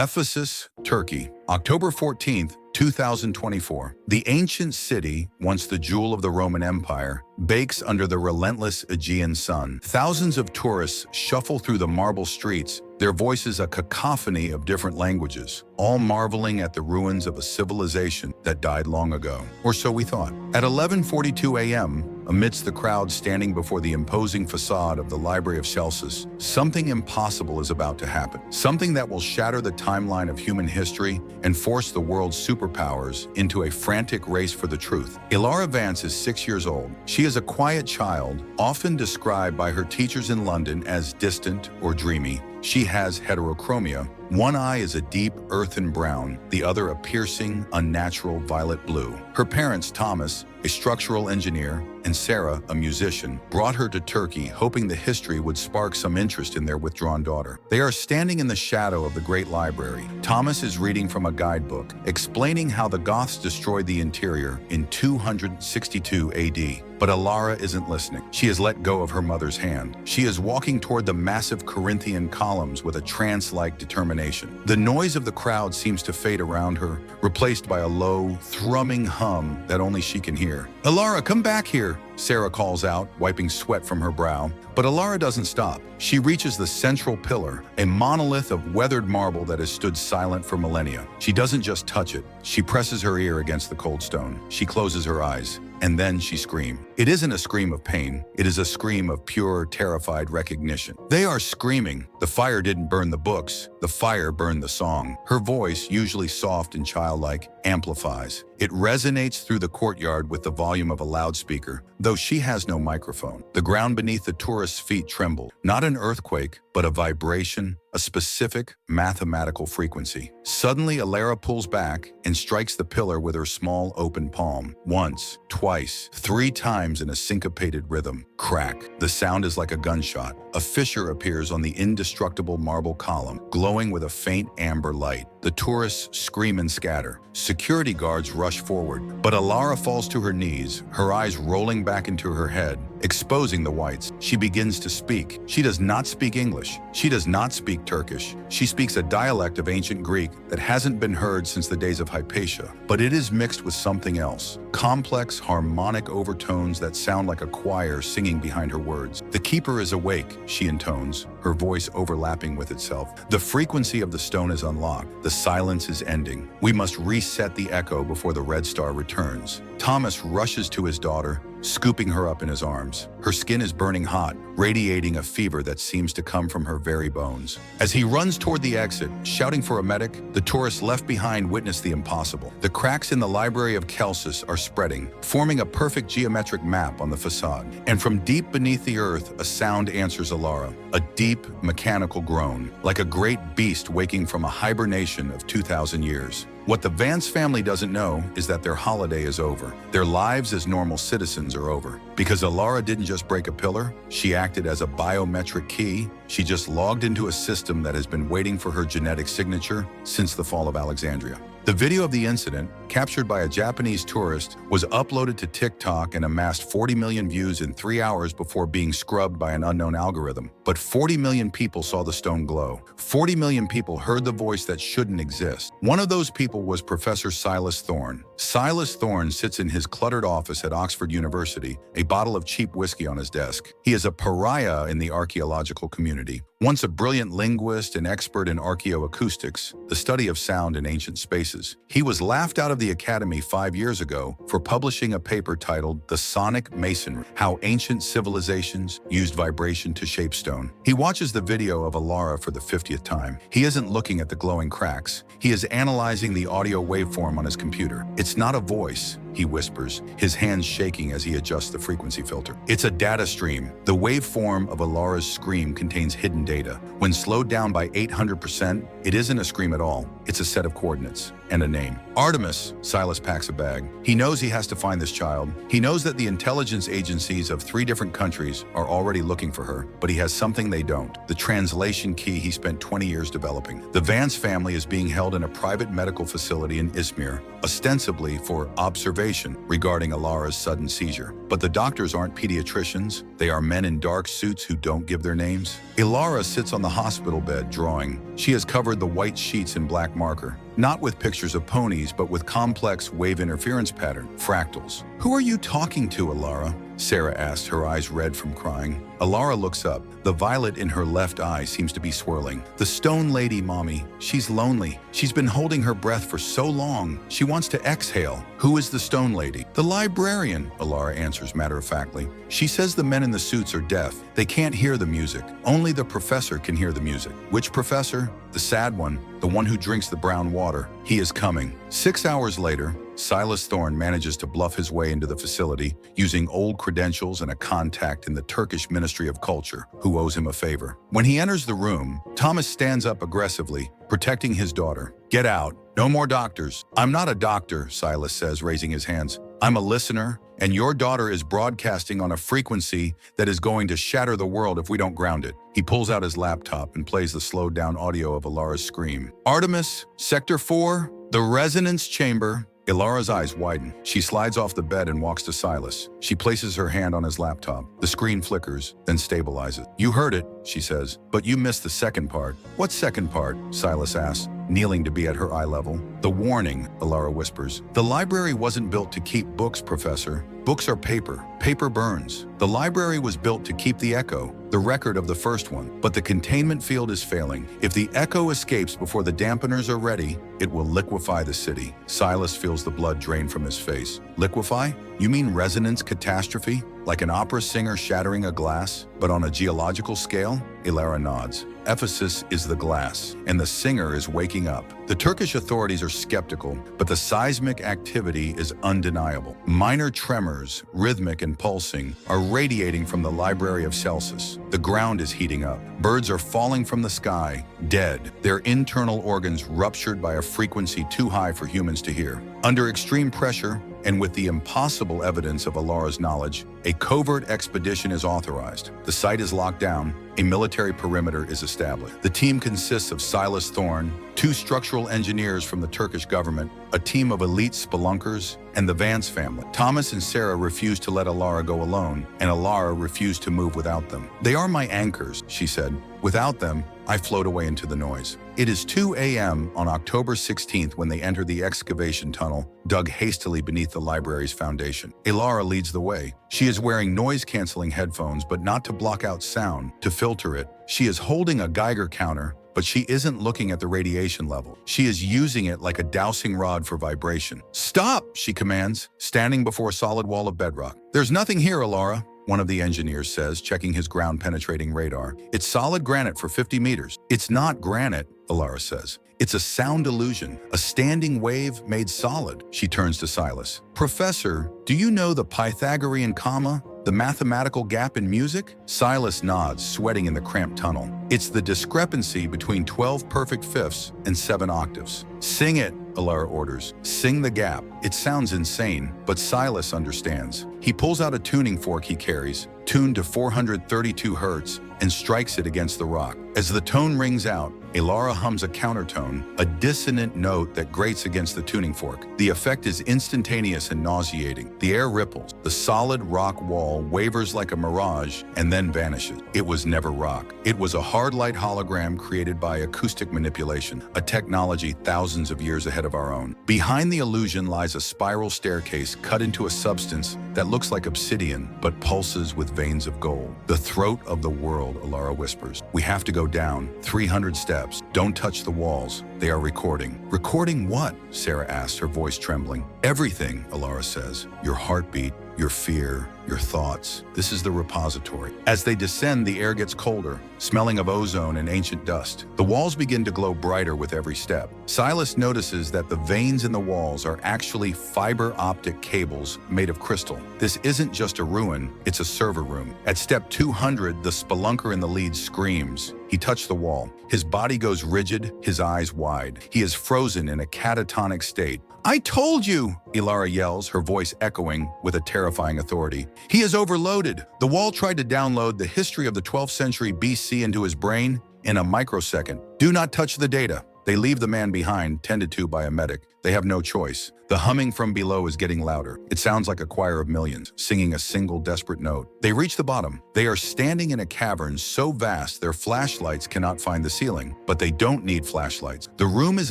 Ephesus, Turkey, October 14th, 2024. The ancient city, once the jewel of the Roman Empire, bakes under the relentless Aegean sun. Thousands of tourists shuffle through the marble streets, their voices a cacophony of different languages, all marveling at the ruins of a civilization that died long ago. Or so we thought. At 11:42 a.m., amidst the crowd standing before the imposing facade of the Library of Celsus, something impossible is about to happen. Something that will shatter the timeline of human history and force the world's superpowers into a frantic race for the truth. Elara Vance is 6 years old. She is a quiet child, often described by her teachers in London as distant or dreamy. She has heterochromia. One eye is a deep earthen brown, the other a piercing, unnatural violet blue. Her parents, Thomas, a structural engineer, and Sarah, a musician, brought her to Turkey hoping the history would spark some interest in their withdrawn daughter. They are standing in the shadow of the great library. Thomas is reading from a guidebook, explaining how the Goths destroyed the interior in 262 AD. But Elara isn't listening. She has let go of her mother's hand. She is walking toward the massive Corinthian columns with a trance-like determination. The noise of the crowd seems to fade around her, replaced by a low, thrumming hum that only she can hear. "Elara, come back here," Sarah calls out, wiping sweat from her brow. But Elara doesn't stop. She reaches the central pillar, a monolith of weathered marble that has stood silent for millennia. She doesn't just touch it. She presses her ear against the cold stone. She closes her eyes. And then she screams. It isn't a scream of pain. It is a scream of pure, terrified recognition. They are screaming. The fire didn't burn the books. The fire burned the song. Her voice, usually soft and childlike, amplifies. It resonates through the courtyard with the volume of a loudspeaker, though she has no microphone. The ground beneath the tourists' feet trembled. Not an earthquake, but a vibration, a specific mathematical frequency. Suddenly, Elara pulls back and strikes the pillar with her small open palm. Once, twice, 3 times in a syncopated rhythm. Crack. The sound is like a gunshot. A fissure appears on the indestructible marble column, glowing with a faint amber light. The tourists scream and scatter. Security guards rush forward, but Elara falls to her knees, her eyes rolling back into her head, exposing the whites. She begins to speak. She does not speak English. She does not speak Turkish. She speaks a dialect of ancient Greek that hasn't been heard since the days of Hypatia, but it is mixed with something else. Complex, harmonic overtones that sound like a choir singing behind her words. "The keeper is awake," she intones, her voice overlapping with itself. The frequency of the stone is unlocked. The silence is ending. We must reset the echo before the red star returns. Thomas rushes to his daughter, scooping her up in his arms. Her skin is burning hot, radiating a fever that seems to come from her very bones. As he runs toward the exit, shouting for a medic, the tourists left behind witness the impossible. The cracks in the Library of Celsus are spreading, forming a perfect geometric map on the facade. And from deep beneath the earth, a sound answers Elara, a deep, mechanical groan, like a great beast waking from a hibernation of 2,000 years. What the Vance family doesn't know is that their holiday is over. Their lives as normal citizens are over. Because Elara didn't just break a pillar, she acted as a biometric key. She just logged into a system that has been waiting for her genetic signature since the fall of Alexandria. The video of the incident, captured by a Japanese tourist, was uploaded to TikTok and amassed 40 million views in 3 hours before being scrubbed by an unknown algorithm. But 40 million people saw the stone glow. 40 million people heard the voice that shouldn't exist. One of those people was Professor Silas Thorne. Silas Thorne sits in his cluttered office at Oxford University, a bottle of cheap whiskey on his desk. He is a pariah in the archaeological community. Once a brilliant linguist and expert in archaeoacoustics, the study of sound in ancient spaces, he was laughed out of the academy 5 years ago for publishing a paper titled The Sonic Masonry: How Ancient Civilizations Used Vibration to Shape Stone. He watches the video of Elara for the 50th time. He isn't looking at the glowing cracks. He is analyzing the audio waveform on his computer. "It's not a voice," he whispers, his hands shaking as he adjusts the frequency filter. "It's a data stream." The waveform of Elara's scream contains hidden data. When slowed down by 800%, it isn't a scream at all. It's a set of coordinates. and a name. Artemis, Silas packs a bag. He knows he has to find this child. He knows that the intelligence agencies of 3 different countries are already looking for her, but he has something they don't: the translation key he spent 20 years developing. The Vance family is being held in a private medical facility in Izmir, ostensibly for observation regarding Elara's sudden seizure. But the doctors aren't pediatricians. They are men in dark suits who don't give their names. Elara sits on the hospital bed drawing. She has covered the white sheets in black marker, not with pictures of ponies, but with complex wave interference pattern, fractals. "Who are you talking to, Elara?" Sarah asks, her eyes red from crying. Elara looks up. The violet in her left eye seems to be swirling. "The stone lady, Mommy. She's lonely. She's been holding her breath for so long. She wants to exhale." "Who is the stone lady?" "The librarian," Elara answers matter-of-factly. "She says the men in the suits are deaf. They can't hear the music. Only the professor can hear the music." "Which professor?" "The sad one, the one who drinks the brown water. He is coming." 6 hours later, Silas Thorne manages to bluff his way into the facility using old credentials and a contact in the Turkish Ministry of Culture who owes him a favor. When he enters the room, Thomas stands up aggressively, protecting his daughter. "Get out. No more doctors." "I'm not a doctor," Silas says, raising his hands. "I'm a listener, and your daughter is broadcasting on a frequency that is going to shatter the world if we don't ground it." He pulls out his laptop and plays the slowed-down audio of Elara's scream. "Artemis, Sector 4, the resonance chamber." Elara's eyes widen. She slides off the bed and walks to Silas. She places her hand on his laptop. The screen flickers, then stabilizes. "You heard it," she says, "but you missed the second part." "What second part?" Silas asks, kneeling to be at her eye level. "The warning," Elara whispers. "The library wasn't built to keep books, Professor. Books are paper. Paper burns. The library was built to keep the echo, the record of the first one. But the containment field is failing. If the echo escapes before the dampeners are ready, it will liquefy the city." Silas feels the blood drain from his face. "Liquefy? You mean resonance catastrophe? Like an opera singer shattering a glass, but on a geological scale?" Elara nods. "Ephesus is the glass, and the singer is waking up." The Turkish authorities are skeptical, but the seismic activity is undeniable. Minor tremors, rhythmic and pulsing, are radiating from the Library of Celsus. The ground is heating up. Birds are falling from the sky, dead, their internal organs ruptured by a frequency too high for humans to hear. Under extreme pressure, and with the impossible evidence of Elara's knowledge, a covert expedition is authorized. The site is locked down. A military perimeter is established. The team consists of Silas Thorne, 2 structural engineers from the Turkish government, a team of elite spelunkers, and the Vance family. Thomas and Sarah refuse to let Elara go alone, and Elara refused to move without them. "They are my anchors," she said. "Without them, I float away into the noise." It is 2 a.m. on October 16th when they enter the excavation tunnel, dug hastily beneath the library's foundation. Elara leads the way. She is wearing noise-canceling headphones, but not to block out sound, to filter it. She is holding a Geiger counter, but she isn't looking at the radiation level. She is using it like a dowsing rod for vibration. "Stop!" she commands, standing before a solid wall of bedrock. "There's nothing here, Elara," one of the engineers says, checking his ground-penetrating radar. "It's solid granite for 50 meters. "It's not granite," Elara says. "It's a sound illusion, a standing wave made solid." She turns to Silas. "Professor, do you know the Pythagorean comma? The mathematical gap in music?" Silas nods, sweating in the cramped tunnel. "It's the discrepancy between 12 perfect fifths and 7 octaves." "Sing it," Elara orders. "Sing the gap." It sounds insane, but Silas understands. He pulls out a tuning fork he carries, tuned to 432 hertz, and strikes it against the rock. As the tone rings out, Elara hums a countertone, a dissonant note that grates against the tuning fork. The effect is instantaneous and nauseating. The air ripples. The solid rock wall wavers like a mirage and then vanishes. It was never rock. It was a hard light hologram created by acoustic manipulation, a technology thousands of years ahead of our own. Behind the illusion lies a spiral staircase cut into a substance that looks like obsidian but pulses with veins of gold. "The throat of the world," Elara whispers. "We have to go down, 300 steps. Don't touch the walls. They are recording." "Recording what?" Sarah asks, her voice trembling. "Everything," Elara says. "Your heartbeat, your fear, your thoughts. This is the repository." As they descend, the air gets colder, smelling of ozone and ancient dust. The walls begin to glow brighter with every step. Silas notices that the veins in the walls are actually fiber optic cables made of crystal. This isn't just a ruin, it's a server room. At step 200, the spelunker in the lead screams. He touched the wall. His body goes rigid, his eyes wide. wide. He is frozen in a catatonic state. "I told you!" Elara yells, her voice echoing with a terrifying authority. "He is overloaded." The wall tried to download the history of the 12th century BC into his brain in a microsecond. "Do not touch the data." They leave the man behind, tended to by a medic. They have no choice. The humming from below is getting louder. It sounds like a choir of millions, singing a single desperate note. They reach the bottom. They are standing in a cavern so vast their flashlights cannot find the ceiling. But they don't need flashlights. The room is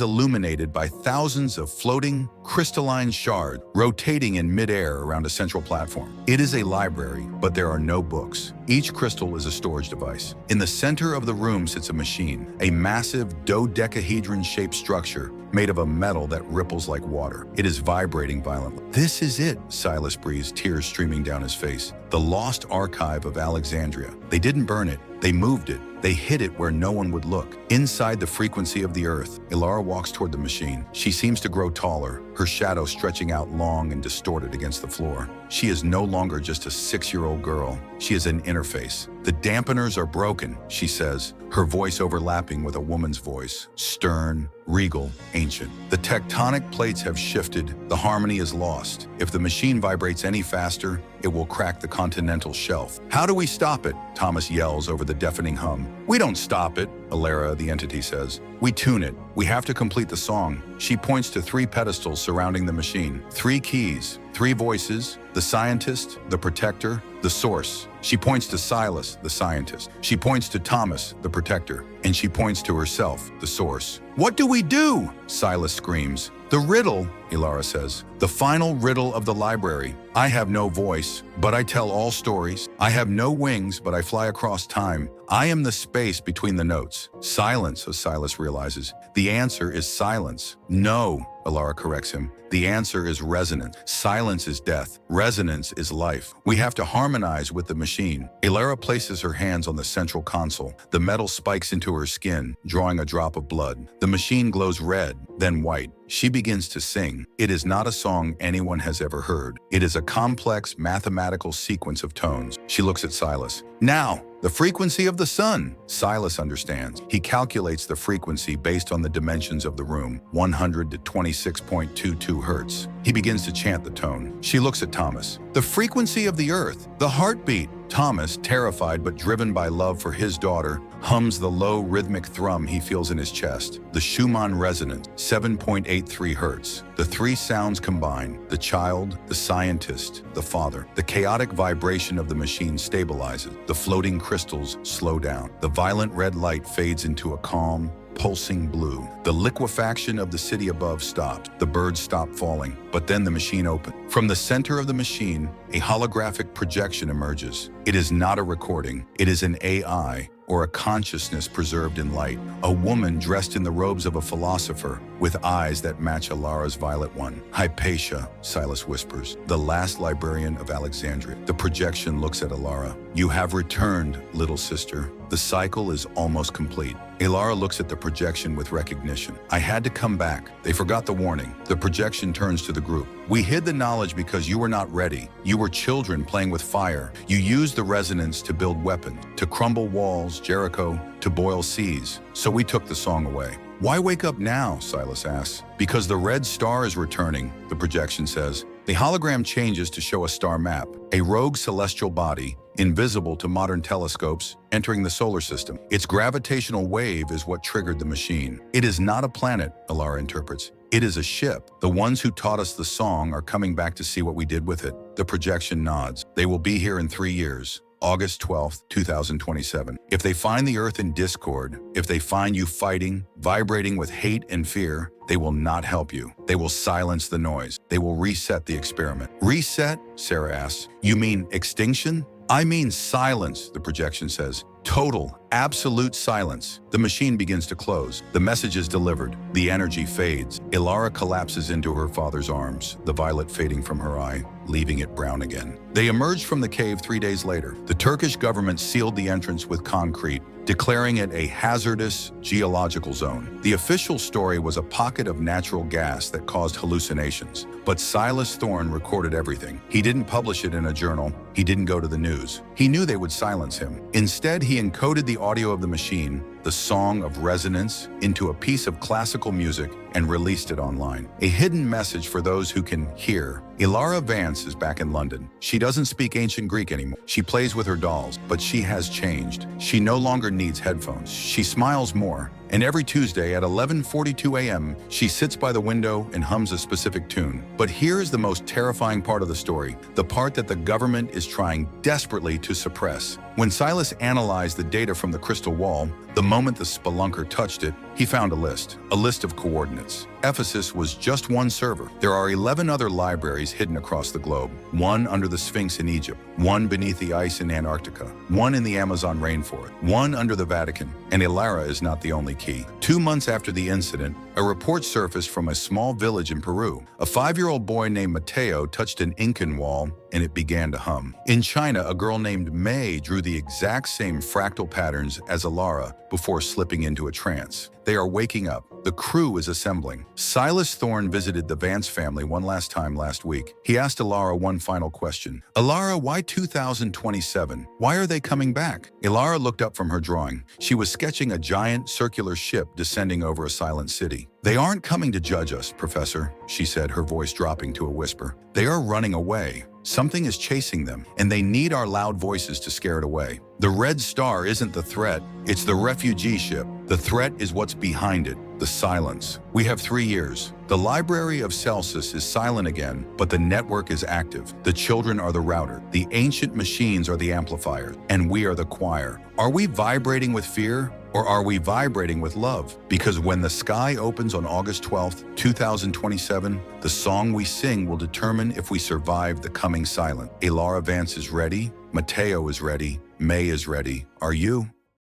illuminated by thousands of floating, crystalline shards rotating in midair around a central platform. It is a library, but there are no books. Each crystal is a storage device. In the center of the room sits a machine, a massive dodecahedron-shaped structure made of a metal that ripples like water. It is vibrating violently. "This is it," Silas breathes, tears streaming down his face. "The lost archive of Alexandria. They didn't burn it. They moved it. They hid it where no one would look. Inside the frequency of the earth." Elara walks toward the machine. She seems to grow taller, her shadow stretching out long and distorted against the floor. She is no longer just a 6-year-old girl. She is an interface. "The dampeners are broken," she says, her voice overlapping with a woman's voice, stern, regal, ancient. "The tectonic plates have shifted. The harmony is lost. If the machine vibrates any faster, it will crack the continental shelf." "How do we stop it?" Thomas yells over the deafening hum. "We don't stop it," Elara, the entity, says. "We tune it. We have to complete the song." She points to 3 pedestals surrounding the machine. 3 keys, 3 voices, the scientist, the protector, the source. She points to Silas, the scientist. She points to Thomas, the protector. And she points to herself, the source. "What do we do?" Silas screams. "The riddle," Elara says. "The final riddle of the library. I have no voice, but I tell all stories. I have no wings, but I fly across time. I am the space between the notes." "Silence," as Silas realizes. "The answer is silence." "No," Elara corrects him. "The answer is resonance. Silence is death. Resonance is life. We have to harmonize with the machine." Elara places her hands on the central console. The metal spikes into her skin, drawing a drop of blood. The machine glows red, then white. She begins to sing. It is not a song anyone has ever heard. It is a complex mathematical sequence of tones. She looks at Silas. "Now, the frequency of the sun." Silas understands. He calculates the frequency based on the dimensions of the room, 100 to 26.22 hertz. He begins to chant the tone. She looks at Thomas. "The frequency of the earth, the heartbeat." Thomas, terrified but driven by love for his daughter, hums the low rhythmic thrum he feels in his chest. The Schumann resonance, 7.83 hertz. The 3 sounds combine: the child, the scientist, the father. The chaotic vibration of the machine stabilizes. The floating crystals slow down. The violent red light fades into a calm, pulsing blue. The liquefaction of the city above stopped. The birds stopped falling. But then the machine opened. From the center of the machine, a holographic projection emerges. It is not a recording. It is an AI, or a consciousness preserved in light. A woman dressed in the robes of a philosopher, with eyes that match Elara's violet one. "Hypatia," Silas whispers, "the last librarian of Alexandria." The projection looks at Elara. "You have returned, little sister. The cycle is almost complete." Elara looks at the projection with recognition. "I had to come back. They forgot the warning." The projection turns to the group. "We hid the knowledge because you were not ready. You were children playing with fire. You used the resonance to build weapons, to crumble walls, Jericho, to boil seas. So we took the song away." "Why wake up now?" Silas asks. "Because the red star is returning," the projection says. The hologram changes to show a star map, a rogue celestial body, invisible to modern telescopes, entering the solar system. Its gravitational wave is what triggered the machine. "It is not a planet," Elara interprets. "It is a ship. The ones who taught us the song are coming back to see what we did with it." The projection nods. "They will be here in 3 years. August 12th, 2027. If they find the earth in discord, if they find you fighting, vibrating with hate and fear, they will not help you. They will silence the noise. They will reset the experiment." "Reset?" Sarah asks. "You mean extinction?" "I mean silence," the projection says. "Total, absolute silence." The machine begins to close. The message is delivered. The energy fades. Elara collapses into her father's arms, the violet fading from her eye, leaving it brown again. They emerged from the cave 3 days later. The Turkish government sealed the entrance with concrete, declaring it a hazardous geological zone. The official story was a pocket of natural gas that caused hallucinations. But Silas Thorne recorded everything. He didn't publish it in a journal. He didn't go to the news. He knew they would silence him. Instead, he encoded the audio of the machine, the song of resonance, into a piece of classical music and released it online. A hidden message for those who can hear. Elara Vance is back in London. She doesn't speak ancient Greek anymore. She plays with her dolls, but she has changed. She no longer needs headphones. She smiles more. And every Tuesday at 11:42 a.m., she sits by the window and hums a specific tune. But here is the most terrifying part of the story, the part that the government is trying desperately to suppress. When Silas analyzed the data from the crystal wall, the moment the spelunker touched it, he found a list of coordinates. Ephesus was just one server. There are 11 other libraries hidden across the globe, one under the Sphinx in Egypt, one beneath the ice in Antarctica, one in the Amazon rainforest, one under the Vatican, and Elara is not the only key. 2 months after the incident, a report surfaced from a small village in Peru. A 5-year-old boy named Mateo touched an Incan wall and it began to hum. In China, a girl named May drew the exact same fractal patterns as Elara before slipping into a trance. They are waking up. The crew is assembling. Silas Thorne visited the Vance family one last time last week. He asked Elara one final question. Elara, why 2027? Why are they coming back? Elara looked up from her drawing. She was sketching a giant circular ship descending over a silent city. They aren't coming to judge us, Professor, she said, her voice dropping to a whisper. They are running away. Something is chasing them, and they need our loud voices to scare it away. The Red Star isn't the threat, it's the refugee ship. The threat is what's behind it, the silence. We have 3 years. The Library of Celsus is silent again, but the network is active. The children are the router. The ancient machines are the amplifiers, and we are the choir. Are we vibrating with fear, or are we vibrating with love? Because when the sky opens on August 12th, 2027, the song we sing will determine if we survive the coming silence. Elara Vance is ready. Mateo is ready. May is ready. Are you?